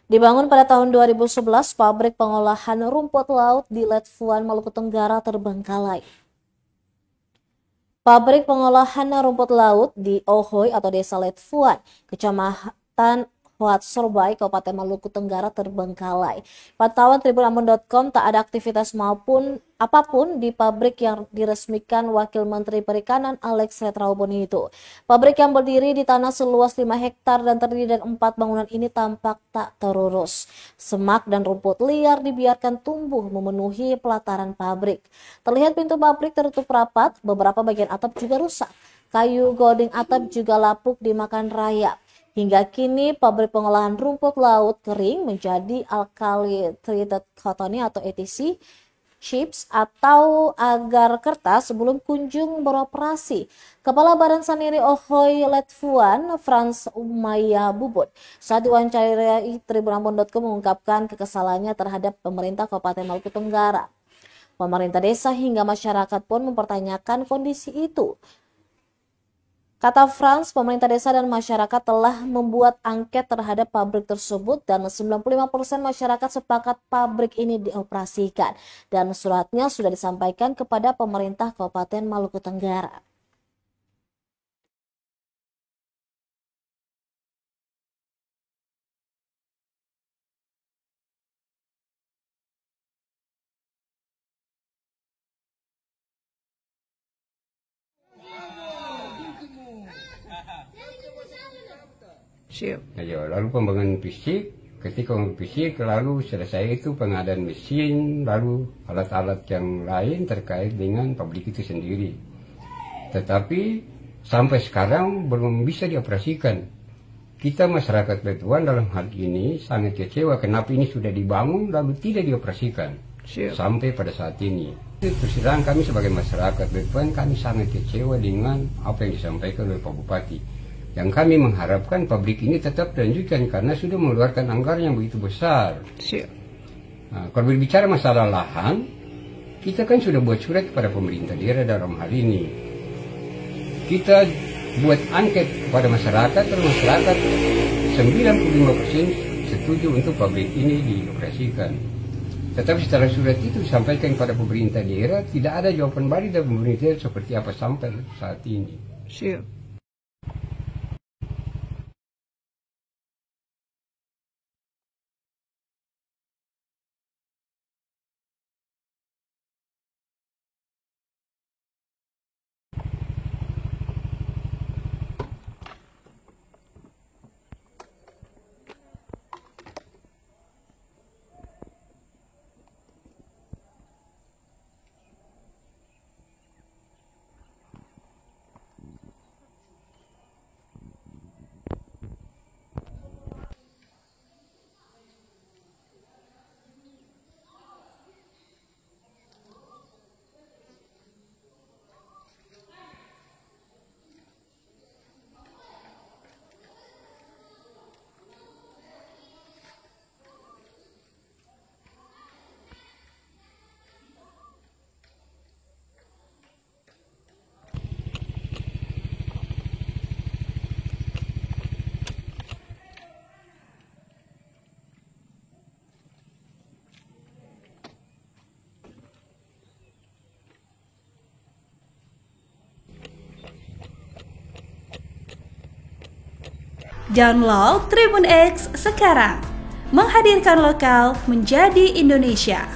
Dibangun pada tahun 2011, pabrik pengolahan rumput laut di Letfuan, Maluku Tenggara terbengkalai. Pabrik pengolahan rumput laut di Ohoy atau Desa Letfuan, Kecamatan Huat-Sorbai, Kabupaten Maluku Tenggara terbengkalai. Pantauan tribunambon.com, tak ada aktivitas maupun apapun di pabrik yang diresmikan Wakil Menteri Perikanan Alex Retrauboni itu. Pabrik yang berdiri di tanah seluas 5 hektar dan terdiri dari 4 bangunan ini tampak tak terurus. Semak dan rumput liar dibiarkan tumbuh memenuhi pelataran pabrik. Terlihat pintu pabrik tertutup rapat, beberapa bagian atap juga rusak. Kayu goding atap juga lapuk dimakan rayap. Hingga kini, pabrik pengolahan rumput laut kering menjadi alkali treated cotton atau ATC chips atau agar kertas sebelum kunjung beroperasi. Kepala Badan Saniri Ohoy Letfuan, Frans Umaya Bubut, saat diwawancarai tribunambon.com mengungkapkan kekesalannya terhadap pemerintah Kabupaten Maluku Tenggara. Pemerintah desa hingga masyarakat pun mempertanyakan kondisi itu. Kata Frans, pemerintah desa dan masyarakat telah membuat angket terhadap pabrik tersebut dan 95% masyarakat sepakat pabrik ini dioperasikan. Dan suratnya sudah disampaikan kepada pemerintah Kabupaten Maluku Tenggara. Ya, lalu pembangunan fisik, ketika pembangunan fisik lalu selesai itu pengadaan mesin, lalu alat-alat yang lain terkait dengan pabrik itu sendiri. Tetapi sampai sekarang belum bisa dioperasikan. Kita masyarakat Letfuan dalam hal ini sangat kecewa kenapa ini sudah dibangun lalu tidak dioperasikan sampai pada saat ini. Terus terang kami sebagai masyarakat Letfuan kami sangat kecewa dengan apa yang disampaikan oleh Pak Bupati. Yang kami mengharapkan pabrik ini tetap dilanjutkan karena sudah mengeluarkan anggaran yang begitu besar. Nah, kalau berbicara masalah lahan, kita kan sudah buat surat kepada pemerintah daerah dalam hal ini. Kita buat angket kepada masyarakat, dan masyarakat 95% setuju untuk pabrik ini dioperasikan. Tetapi setelah surat itu disampaikan kepada pemerintah daerah, tidak ada jawaban balik dari pemerintah daerah seperti apa sampai saat ini. Download Tribun X sekarang, menghadirkan lokal menjadi Indonesia.